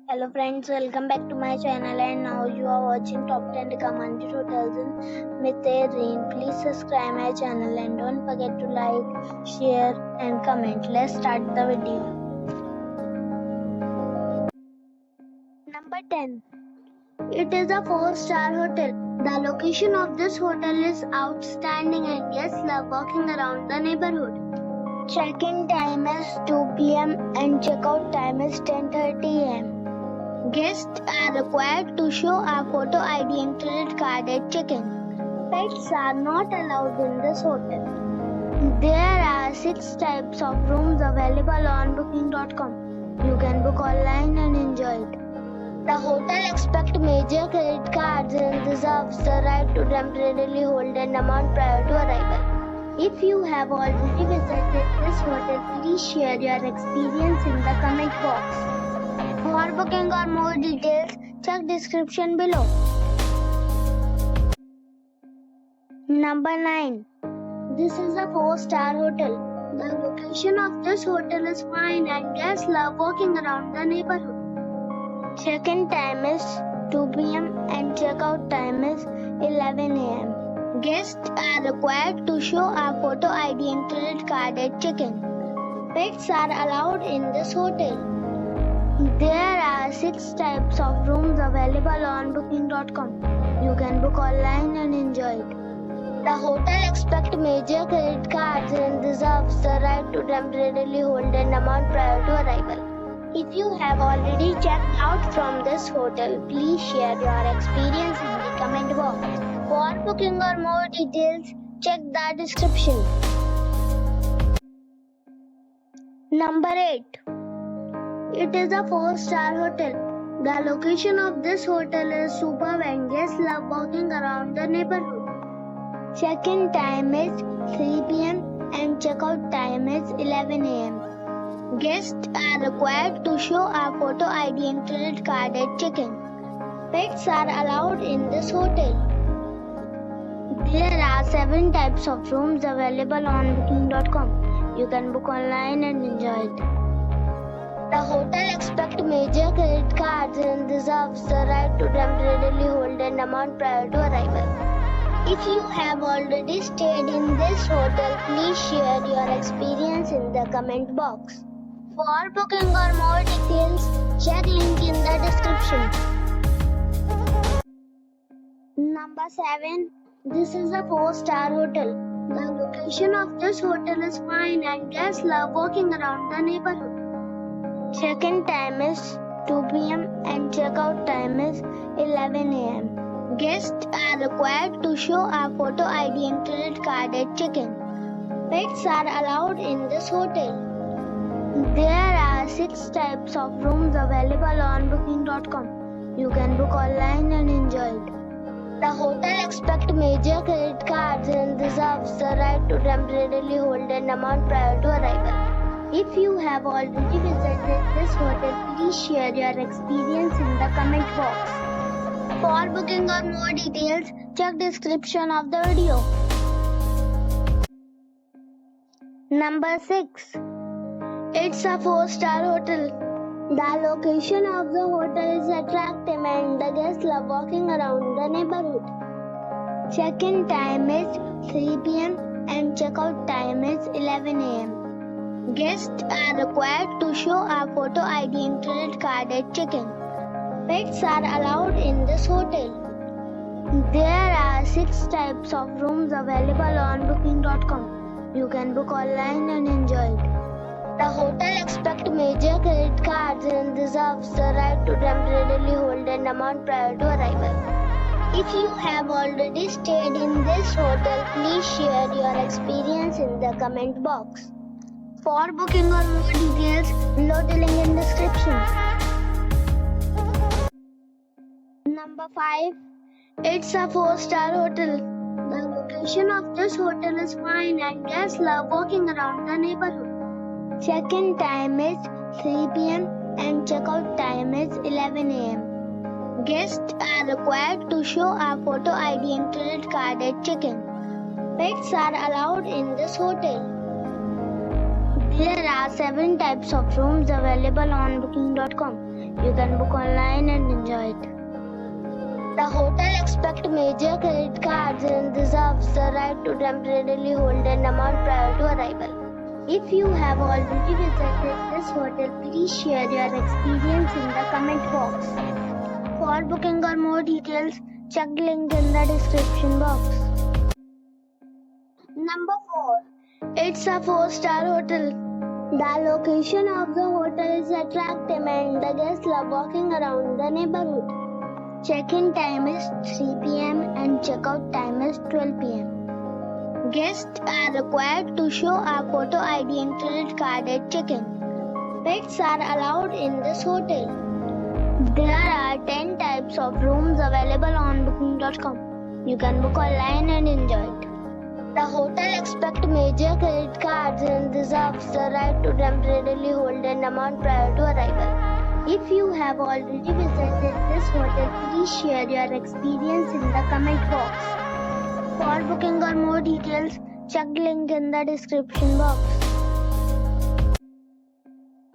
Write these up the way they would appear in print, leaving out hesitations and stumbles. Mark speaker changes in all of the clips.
Speaker 1: Hello friends, welcome back to my channel and now you are watching top 10 recommended hotels in Mittelrhein. Please subscribe my channel and don't forget to like, share and comment. Let's start the video. Number 10. It is a 4-star hotel. The location of this hotel is outstanding and guests love walking around the neighborhood. Check-in time is 2 p.m. and check-out time is 10:30 a.m. Guests are required to show a photo ID and credit card at check-in. Pets are not allowed in this hotel. There are 6 types of rooms available on booking.com. You can book online and enjoy it. The hotel expects major credit cards and reserves the right to temporarily hold an amount prior to arrival. If you have already visited this hotel, please share your experience in the comment box. For booking or more details, check description below. Number 9. This is a 4-star hotel. The location of this hotel is fine and guests love walking around the neighborhood. Check-in time is 2 p.m. and check-out time is 11 a.m. Guests are required to show a photo ID and credit card at check-in. Pets are allowed in this hotel. There are 6 types of rooms available on booking.com. You can book online and enjoy it. The hotel expects major credit cards and reserves the right to temporarily hold an amount prior to arrival. If you have already checked out from this hotel, please share your experience in the comment box. For booking or more details, check the description. Number 8. It is a 4-star hotel. The location of this hotel is superb and guests love walking around the neighborhood. Check-in time is 3 p.m. and check-out time is 11 a.m. Guests are required to show a photo ID and credit card at check-in. Pets are allowed in this hotel. There are 7 types of rooms available on booking.com. You can book online and enjoy it. The hotel expects major credit cards and reserves the right to temporarily hold an amount prior to arrival. If you have already stayed in this hotel, please share your experience in the comment box. For booking or more details, check link in the description. Number 7. This is a 4-star hotel. The location of this hotel is fine and guests love walking around the neighborhood. Check-in time is 2 p.m. and check-out time is 11 a.m. Guests are required to show a photo ID and credit card at check-in. Pets are allowed in this hotel. There are 6 types of rooms available on booking.com. You can book online and enjoy it. The hotel expects major credit cards and reserves the right to temporarily hold an amount prior to arrival. If you have already visited this hotel, please share your experience in the comment box. For booking or more details, check description of the video. Number 6. It's a 4-star hotel. The location of the hotel is attractive and the guests love walking around the neighborhood. Check-in time is 3 p.m. and check-out time is 11 a.m. Guests are required to show a photo ID and credit card at check-in. Pets are allowed in this hotel. There are 6 types of rooms available on booking.com. You can book online and enjoy it. The hotel expects major credit cards and reserves the right to temporarily hold an amount prior to arrival. If you have already stayed in this hotel, please share your experience in the comment box. For booking or more details, below the link in description. Number 5. It's a 4-star hotel. The location of this hotel is fine and guests love walking around the neighborhood. Check-in time is 3 p.m. and check-out time is 11 a.m. Guests are required to show a photo ID and credit card at check-in. Pets are allowed in this hotel. There are 7 types of rooms available on booking.com. You can book online and enjoy it. The hotel expects major credit cards and reserves the right to temporarily hold an amount prior to arrival. If you have already visited this hotel, please share your experience in the comment box. For booking or more details, check the link in the description box. Number 4. It's a 4-star hotel. The location of the hotel is attractive and the guests love walking around the neighborhood. Check-in time is 3 p.m. and check-out time is 12 p.m. Guests are required to show a photo ID and credit card at check-in. Pets are allowed in this hotel. There are 10 types of rooms available on booking.com. You can book online and enjoy it. The hotel expects major credit cards and reserves the right to temporarily hold an amount prior to arrival. If you have already visited this hotel, please share your experience in the comment box. For booking or more details, check the link in the description box.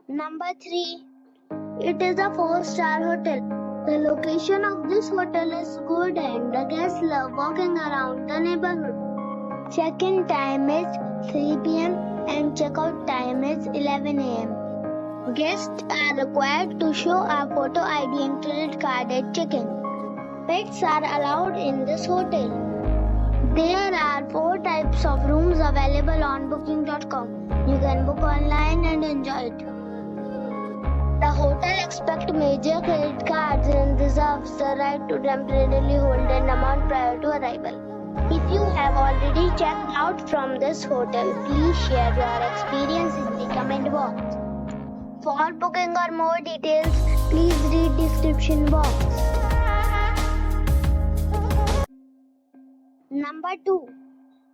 Speaker 1: Number 3. It is a 4-star hotel. The location of this hotel is good and the guests love walking around the neighborhood. Check-in time is 3 p.m. and check-out time is 11 a.m. Guests are required to show a photo ID and credit card at check-in. Pets are allowed in this hotel. There are 4 types of rooms available on booking.com. You can book online and enjoy it. The hotel expects major credit cards and reserves the right to temporarily hold an amount prior to arrival. If you have already checked out from this hotel, please share your experience in the comment box. For booking or more details, please read description box. Number 2.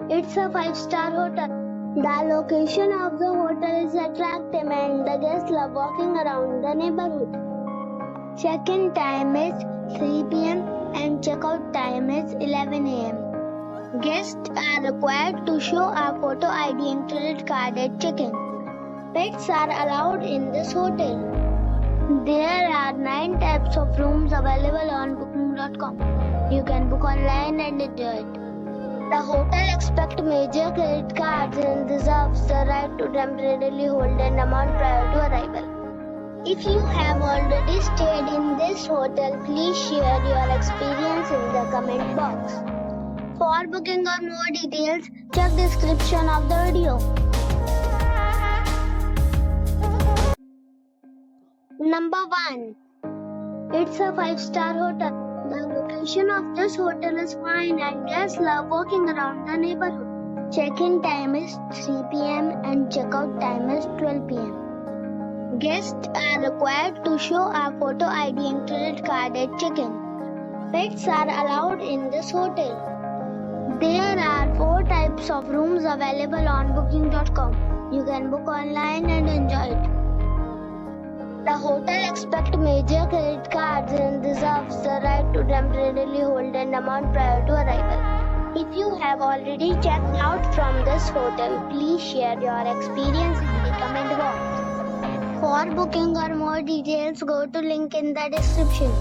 Speaker 1: It's a 5-star hotel. The location of the hotel is attractive and the guests love walking around the neighborhood. Check-in time is 3 p.m. and check-out time is 11 a.m. Guests are required to show a photo ID and credit card at check-in. Pets are allowed in this hotel. There are 9 types of rooms available on booking.com. You can book online and enjoy it. The hotel expects major credit cards and reserves the right to temporarily hold an amount prior to arrival. If you have already stayed in this hotel, please share your experience in the comment box. For booking or more details, check the description of the video. Number 1. It's a 5-star hotel. The location of this hotel is fine and guests love walking around the neighborhood. Check-in time is 3 p.m. and check-out time is 12 p.m. Guests are required to show a photo ID and credit card at check-in. Pets are allowed in this hotel. There are 4 types of rooms available on booking.com. You can book online and enjoy it. The hotel expects major credit cards and reserves the right to temporarily hold an amount prior to arrival. If you have already checked out from this hotel, please share your experience in the comment box. For booking or more details, go to link in the description.